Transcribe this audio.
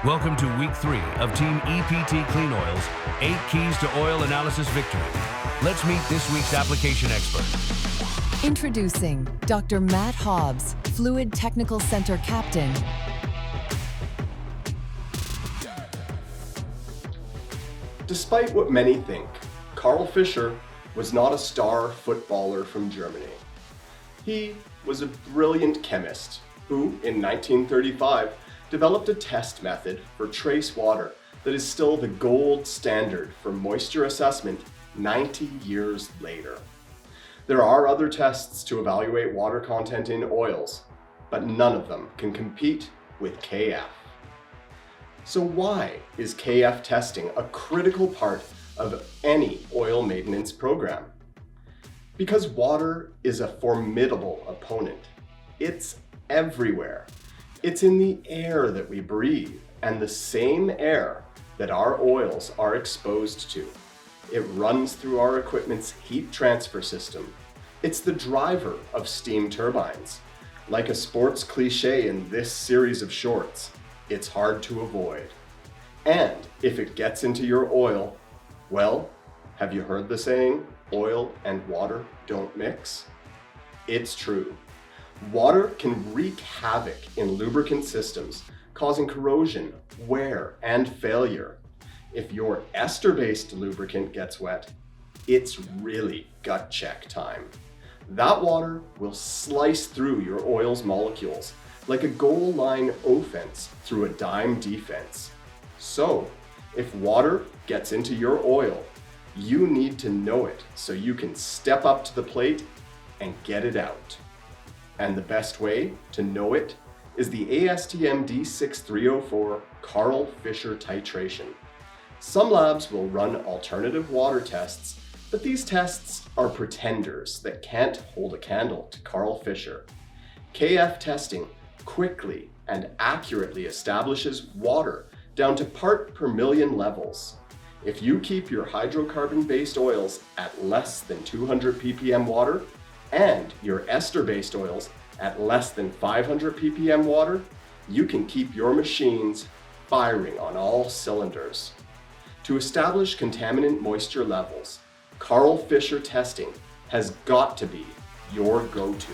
Welcome to week 3 of Team EPT Clean Oil's 8 Keys to Oil Analysis Victory. Let's meet this week's application expert. Introducing Dr. Matt Hobbs, Fluid Technical Center Captain. Despite what many think, Karl Fischer was not a star footballer from Germany. He was a brilliant chemist who, in 1935, developed a test method for trace water that is still the gold standard for moisture assessment 90 years later. There are other tests to evaluate water content in oils, but none of them can compete with KF. So why is KF testing a critical part of any oil maintenance program? Because water is a formidable opponent. It's everywhere. It's in the air that we breathe, and the same air that our oils are exposed to. It runs through our equipment's heat transfer system. It's the driver of steam turbines. Like a sports cliche in this series of shorts, it's hard to avoid. And if it gets into your oil, well, have you heard the saying, oil and water don't mix? It's true. Water can wreak havoc in lubricant systems, causing corrosion, wear, and failure. If your ester-based lubricant gets wet, it's really gut check time. That water will slice through your oil's molecules like a goal line offense through a dime defense. So, if water gets into your oil, you need to know it so you can step up to the plate and get it out. And the best way to know it is the ASTM D6304 Karl Fischer Titration. Some labs will run alternative water tests, but these tests are pretenders that can't hold a candle to Karl Fischer. KF testing quickly and accurately establishes water down to part per million levels. If you keep your hydrocarbon-based oils at less than 200 ppm water, and your ester-based oils at less than 500 ppm water, you can keep your machines firing on all cylinders. To establish contaminant moisture levels, Karl Fischer testing has got to be your go-to.